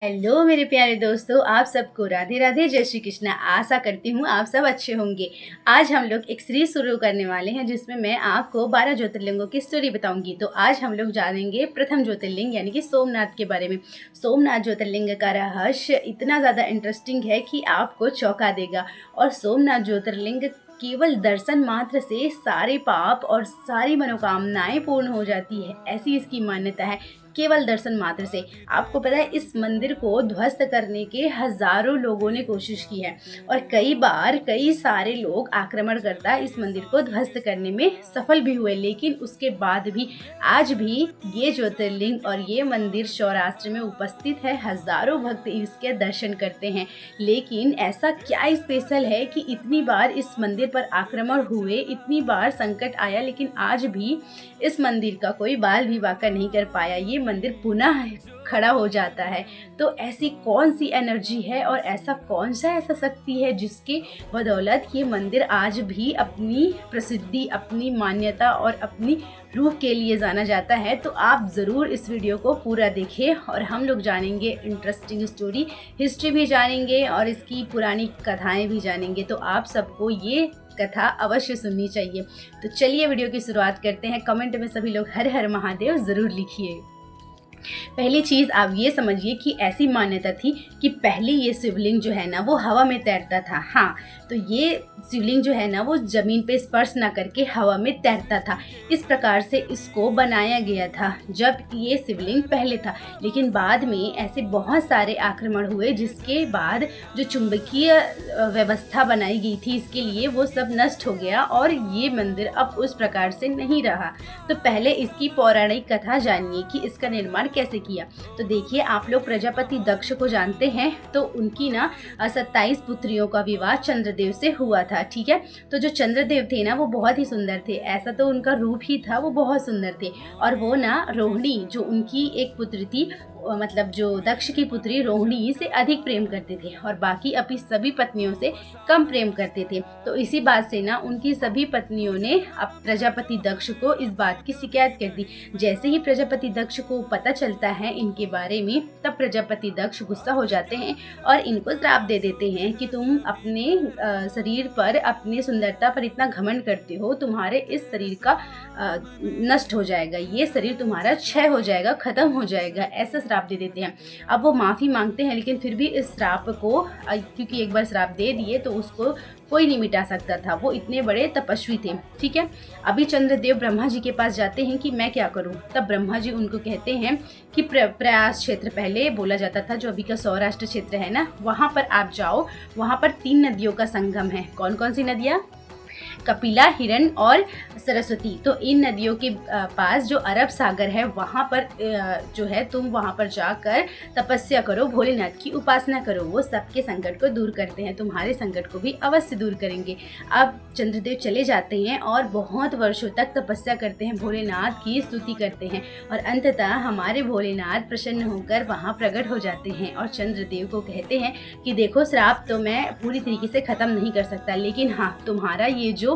Hello मेरे प्यारे दोस्तों, आप सबको राधे राधे, जय श्री कृष्णा। आशा करती हूँ आप सब अच्छे होंगे। आज हम लोग एक सीरीज शुरू करने वाले हैं जिसमें मैं आपको 12 ज्योतिर्लिंगों की स्टोरी बताऊंगी। तो आज हम लोग जानेंगे प्रथम ज्योतिर्लिंग यानी कि सोमनाथ के बारे में। सोमनाथ ज्योतिर्लिंग का रहस्य इतना ज़्यादा इंटरेस्टिंग है कि आपको चौंका देगा। और सोमनाथ ज्योतिर्लिंग केवल दर्शन मात्र से सारे पाप और सारी मनोकामनाएं पूर्ण हो जाती है, ऐसी इसकी मान्यता है। केवल दर्शन मात्र से। आपको पता है इस मंदिर को ध्वस्त करने के हजारों लोगों ने कोशिश की है और कई बार कई सारे लोग आक्रमणकर्ता इस मंदिर को ध्वस्त करने में सफल भी हुए, लेकिन उसके बाद भी आज भी ये ज्योतिर्लिंग और ये मंदिर सौराष्ट्र में उपस्थित है। हजारों भक्त इसके दर्शन करते हैं। लेकिन ऐसा क्या स्पेशल है कि इतनी बार इस मंदिर पर आक्रमण हुए, इतनी बार संकट आया, लेकिन आज भी इस मंदिर का कोई बाल भी वाका नहीं कर पाया। ये मंदिर पुनः खड़ा हो जाता है। तो ऐसी कौन सी एनर्जी है और ऐसा कौन सा ऐसा शक्ति है जिसके बदौलत ये मंदिर आज भी अपनी प्रसिद्धि, अपनी मान्यता और अपनी रूह के लिए जाना जाता है। तो आप ज़रूर इस वीडियो को पूरा देखिए और हम लोग जानेंगे इंटरेस्टिंग स्टोरी, हिस्ट्री भी जानेंगे और इसकी पुरानी कथाएं भी जानेंगे। तो आप सबको ये कथा अवश्य सुननी चाहिए। तो चलिए वीडियो की शुरुआत करते हैं। कमेंट में सभी लोग हर हर महादेव ज़रूर लिखिए। पहली चीज़ आप ये समझिए कि ऐसी मान्यता थी कि पहले ये शिवलिंग जो है ना वो हवा में तैरता था। हाँ, तो ये शिवलिंग जो है ना वो ज़मीन पे स्पर्श ना करके हवा में तैरता था। इस प्रकार से इसको बनाया गया था जब ये शिवलिंग पहले था। लेकिन बाद में ऐसे बहुत सारे आक्रमण हुए जिसके बाद जो चुंबकीय व्यवस्था बनाई गई थी इसके लिए वो सब नष्ट हो गया और ये मंदिर अब उस प्रकार से नहीं रहा। तो पहले इसकी पौराणिक कथा जानिए कि इसका निर्माण कैसे किया। तो देखिए, आप लोग प्रजापति दक्ष को जानते हैं। तो उनकी ना 27 पुत्रियों का विवाह चंद्रदेव से हुआ था। ठीक है, तो जो चंद्रदेव थे ना वो बहुत ही सुंदर थे। ऐसा तो उनका रूप ही था, वो बहुत सुंदर थे। और वो ना रोहिणी जो उनकी एक पुत्री थी, मतलब जो दक्ष की पुत्री रोहिणी से अधिक प्रेम करते थे और बाकी अपनी सभी पत्नियों से कम प्रेम करते थे। तो इसी बात से ना उनकी सभी पत्नियों ने अब प्रजापति दक्ष को इस बात की शिकायत कर दी। जैसे ही प्रजापति दक्ष को पता चलता है इनके बारे में, तब प्रजापति दक्ष गुस्सा हो जाते हैं और इनको श्राप दे देते हैं कि तुम अपने शरीर पर, अपनी सुंदरता पर इतना घमंड करते हो, तुम्हारे इस शरीर का नष्ट हो जाएगा, ये शरीर तुम्हारा क्षय हो जाएगा, खत्म हो जाएगा, ऐसा श्राप दे देते हैं। अब वो माफ़ी मांगते हैं, लेकिन फिर भी इस श्राप को, क्योंकि एक बार श्राप दे दिए तो उसको कोई नहीं मिटा सकता था। वो इतने बड़े तपस्वी थे। ठीक है, अभी चंद्रदेव ब्रह्मा जी के पास जाते हैं कि मैं क्या करूं। तब ब्रह्मा जी उनको कहते हैं कि प्रयास क्षेत्र, पहले बोला जाता था जो अभी का सौराष्ट्र क्षेत्र है ना, वहाँ पर आप जाओ। वहाँ पर 3 नदियों का संगम है। कौन कौन सी नदियाँ? कपिला, हिरण और सरस्वती। तो इन नदियों के पास जो अरब सागर है वहाँ पर जो है, तुम वहाँ पर जाकर तपस्या करो, भोलेनाथ की उपासना करो। वो सबके संकट को दूर करते हैं, तुम्हारे संकट को भी अवश्य दूर करेंगे। अब चंद्रदेव चले जाते हैं और बहुत वर्षों तक तपस्या करते हैं, भोलेनाथ की स्तुति करते हैं और अंततः हमारे भोलेनाथ प्रसन्न होकर वहाँ प्रकट हो जाते हैं और चंद्रदेव को कहते हैं कि देखो, श्राप तो मैं पूरी तरीके से ख़त्म नहीं कर सकता, लेकिन हाँ, तुम्हारा ये जो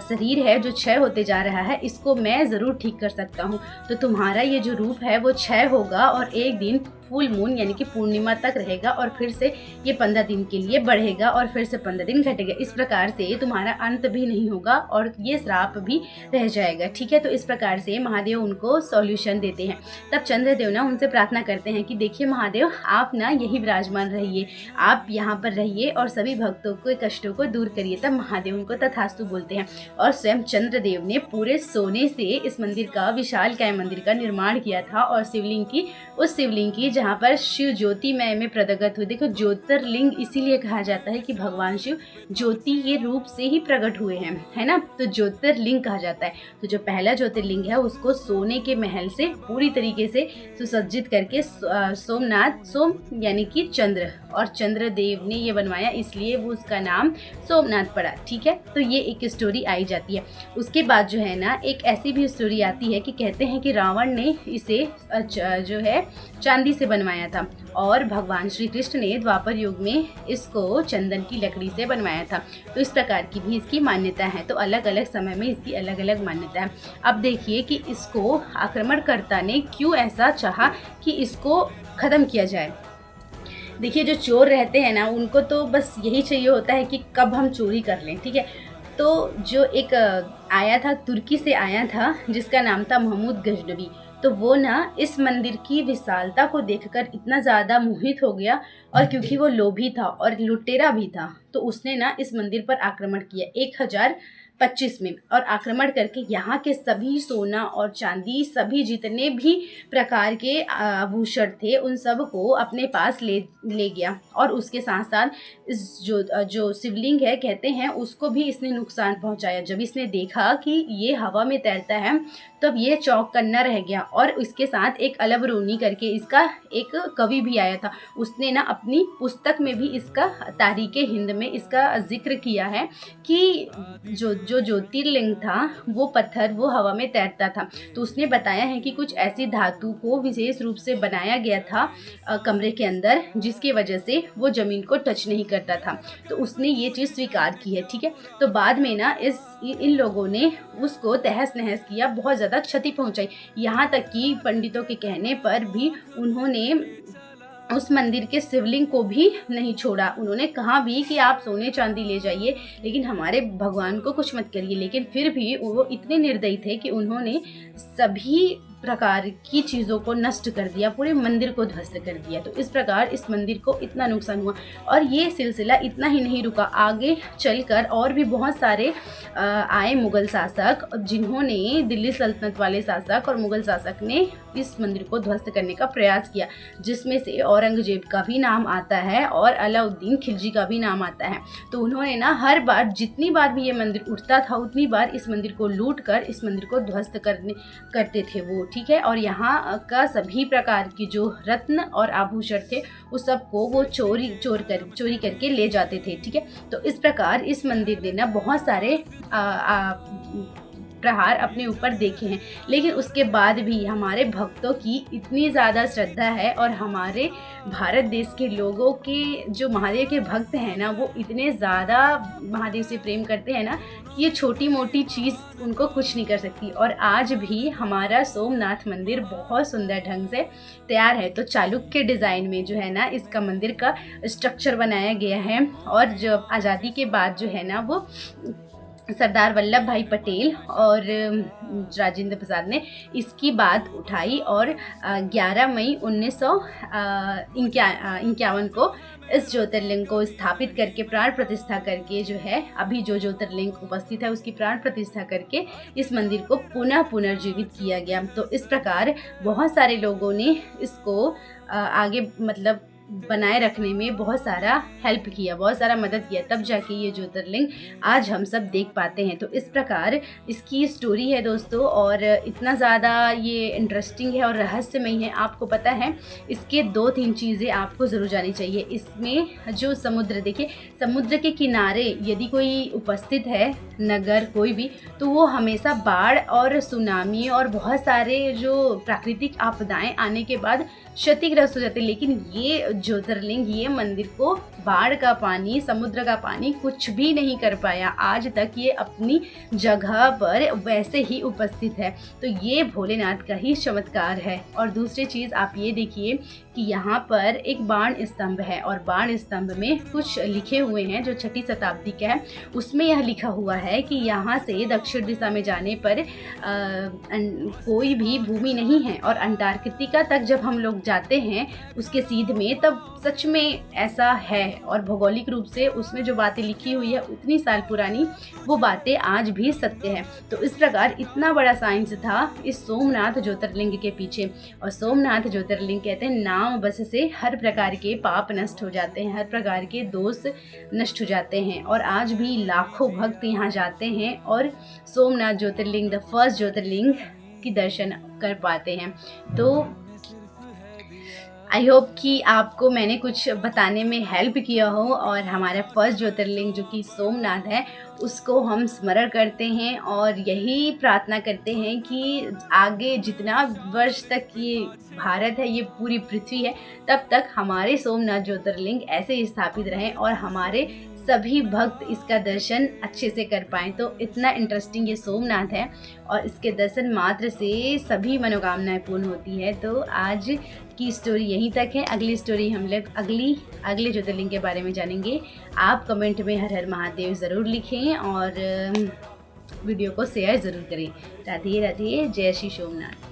शरीर है जो क्षय होते जा रहा है, इसको मैं ज़रूर ठीक कर सकता हूँ। तो तुम्हारा ये जो रूप है वो क्षय होगा और एक दिन फुल मून यानी कि पूर्णिमा तक रहेगा और फिर से ये 15 दिन के लिए बढ़ेगा और फिर से 15 दिन घटेगा। इस प्रकार से तुम्हारा अंत भी नहीं होगा और ये श्राप भी रह जाएगा। ठीक है, तो इस प्रकार से महादेव उनको सॉल्यूशन देते हैं। तब चंद्रदेव ना उनसे प्रार्थना करते हैं कि देखिए महादेव, आप ना यही विराजमान रहिए, आप यहाँ पर रहिए और सभी भक्तों के कष्टों को दूर करिए। तब महादेव उनको तथास्तु बोलते हैं और स्वयं चंद्रदेव ने पूरे सोने से इस मंदिर का, विशालकाय मंदिर का निर्माण किया था। और शिवलिंग की, उस शिवलिंग की जहाँ पर शिव ज्योतिमय में प्रकट हुए। देखो, ज्योतिर्लिंग इसीलिए कहा जाता है कि भगवान शिव ज्योति ये रूप से ही प्रकट हुए हैं, है ना, तो ज्योतिर्लिंग कहा जाता है। तो जो पहला ज्योतिर्लिंग है उसको सोने के महल से पूरी तरीके से सुसज्जित करके सोमनाथ, सोम यानी कि चंद्र, और चंद्रदेव ने ये बनवाया, इसलिए वो उसका नाम सोमनाथ पड़ा। ठीक है, तो ये एक स्टोरी आई जाती है। उसके बाद जो है ना एक ऐसी भी स्टोरी आती है कि कहते हैं कि रावण ने इसे जो है चांदी से बनवाया था और भगवान श्री कृष्ण ने द्वापर युग में इसको चंदन की लकड़ी से बनवाया था। तो इस प्रकार की भी इसकी मान्यता है। तो अलग अलग समय में इसकी अलग अलग मान्यता है। अब देखिए कि इसको आक्रमणकर्ता ने क्यों ऐसा चाहा कि इसको ख़त्म किया जाए। देखिए जो चोर रहते हैं ना, उनको तो बस यही चाहिए होता है कि कब हम चोरी कर लें, ठीक है। तो जो एक आया था, तुर्की से आया था, जिसका नाम था महमूद गजनवी। तो वो ना इस मंदिर की विशालता को देखकर इतना ज़्यादा मोहित हो गया, और क्योंकि वो लोभी था और लुटेरा भी था, तो उसने ना इस मंदिर पर आक्रमण किया 1025 में, और आक्रमण करके यहाँ के सभी सोना और चांदी, सभी जितने भी प्रकार के आभूषण थे, उन सब को अपने पास ले ले गया। और उसके साथ साथ इस जो शिवलिंग है कहते हैं, उसको भी इसने नुकसान पहुंचाया। जब इसने देखा कि ये हवा में तैरता है, तब ये चौंकन्ना रह गया। और इसके साथ एक अलबरूनी करके इसका एक कवि भी आया था, उसने ना अपनी पुस्तक में भी इसका तारीखे हिंद में इसका जिक्र किया है कि जो ज्योतिर्लिंग था वो पत्थर, वो हवा में तैरता था। तो उसने बताया है कि कुछ ऐसी धातु को विशेष रूप से बनाया गया था कमरे के अंदर, जिसकी वजह से वो ज़मीन को टच नहीं करता था। तो उसने ये चीज़ स्वीकार की है, ठीक है। तो बाद में ना इन लोगों ने उसको तहस नहस किया, बहुत ज़्यादा क्षति पहुंचाई। यहाँ तक कि पंडितों के कहने पर भी उन्होंने उस मंदिर के शिवलिंग को भी नहीं छोड़ा। उन्होंने कहा भी कि आप सोने चांदी ले जाइए, लेकिन हमारे भगवान को कुछ मत करिए। लेकिन फिर भी वो इतने निर्दयी थे कि उन्होंने सभी प्रकार की चीज़ों को नष्ट कर दिया, पूरे मंदिर को ध्वस्त कर दिया। तो इस प्रकार इस मंदिर को इतना नुकसान हुआ। और ये सिलसिला इतना ही नहीं रुका, आगे चलकर और भी बहुत सारे आए मुग़ल शासक, जिन्होंने दिल्ली सल्तनत वाले शासक और मुग़ल शासक ने इस मंदिर को ध्वस्त करने का प्रयास किया, जिसमें से औरंगजेब का भी नाम आता है और अलाउद्दीन खिलजी का भी नाम आता है। तो उन्होंने ना हर बार, जितनी बार भी ये मंदिर उठता था, उतनी बार इस मंदिर को लूट कर इस मंदिर को ध्वस्त करते थे वो, ठीक है। और यहाँ का सभी प्रकार की जो रत्न और आभूषण थे, उस सब को वो चोरी करके ले जाते थे, ठीक है। तो इस प्रकार इस मंदिर ने ना बहुत सारे प्रहार अपने ऊपर देखे हैं, लेकिन उसके बाद भी हमारे भक्तों की इतनी ज़्यादा श्रद्धा है, और हमारे भारत देश के लोगों के जो महादेव के भक्त हैं ना, वो इतने ज़्यादा महादेव से प्रेम करते हैं ना, कि ये छोटी मोटी चीज़ उनको कुछ नहीं कर सकती। और आज भी हमारा सोमनाथ मंदिर बहुत सुंदर ढंग से तैयार है। तो चालुक्य डिज़ाइन में जो है ना, इसका मंदिर का स्ट्रक्चर बनाया गया है। और जो आज़ादी के बाद जो है ना, वो सरदार वल्लभ भाई पटेल और राजेंद्र प्रसाद ने इसकी बात उठाई, और 11 मई 1951 को इस ज्योतिर्लिंग को स्थापित करके, प्राण प्रतिष्ठा करके, जो है अभी जो ज्योतिर्लिंग उपस्थित है उसकी प्राण प्रतिष्ठा करके इस मंदिर को पुनर्जीवित किया गया। तो इस प्रकार बहुत सारे लोगों ने इसको आगे मतलब बनाए रखने में बहुत सारा हेल्प किया, बहुत सारा मदद किया, तब जाके ये ज्योतिर्लिंग आज हम सब देख पाते हैं। तो इस प्रकार इसकी स्टोरी है दोस्तों, और इतना ज़्यादा ये इंटरेस्टिंग है और रहस्यमय है। आपको पता है, इसके 2-3 चीज़ें आपको ज़रूर जानी चाहिए। इसमें जो समुद्र, देखिए समुद्र के किनारे यदि कोई उपस्थित है नगर कोई भी, तो वो हमेशा बाढ़ और सुनामी और बहुत सारे जो प्राकृतिक आपदाएं आने के बाद क्षतिग्रस्त हो जाते हैं। लेकिन ये ज्योतिर्लिंग, ये मंदिर को बाढ़ का पानी, समुद्र का पानी कुछ भी नहीं कर पाया। आज तक ये अपनी जगह पर वैसे ही उपस्थित है। तो ये भोलेनाथ का ही चमत्कार है। और दूसरी चीज़ आप ये देखिए कि यहाँ पर एक बाण स्तंभ है, और बाण स्तंभ में कुछ लिखे हुए हैं जो 6वीं शताब्दी का है। उसमें यह लिखा हुआ है कि यहाँ से दक्षिण दिशा में जाने पर कोई भी भूमि नहीं है, और अंटार्कटिका तक जब हम लोग जाते हैं उसके सीध में, तब सच में ऐसा है। और भौगोलिक रूप से उसमें जो बातें लिखी हुई है उतनी साल पुरानी, वो बातें आज भी सत्य है। तो इस प्रकार इतना बड़ा साइंस था इस सोमनाथ ज्योतिर्लिंग के पीछे। और सोमनाथ ज्योतिर्लिंग कहते हैं, नाम बस से हर प्रकार के पाप नष्ट हो जाते हैं, हर प्रकार के दोष नष्ट हो जाते हैं। और आज भी लाखों भक्त यहाँ जाते हैं और सोमनाथ ज्योतिर्लिंग, द फर्स्ट ज्योतिर्लिंग की दर्शन कर पाते हैं। तो आई होप कि आपको मैंने कुछ बताने में हेल्प किया हो, और हमारा फर्स्ट ज्योतिर्लिंग जो कि सोमनाथ है उसको हम स्मरण करते हैं, और यही प्रार्थना करते हैं कि आगे जितना वर्ष तक ये भारत है, ये पूरी पृथ्वी है, तब तक हमारे सोमनाथ ज्योतिर्लिंग ऐसे ही स्थापित रहें और हमारे सभी भक्त इसका दर्शन अच्छे से कर पाएँ। तो इतना इंटरेस्टिंग ये सोमनाथ है और इसके दर्शन मात्र से सभी मनोकामनाएं पूर्ण होती है। तो आज की स्टोरी यहीं तक है। अगली स्टोरी हम लोग अगले ज्योतिर्लिंग के बारे में जानेंगे। आप कमेंट में हर हर महादेव ज़रूर लिखें और वीडियो को शेयर ज़रूर करें। राधे राधे, जय श्री सोमनाथ।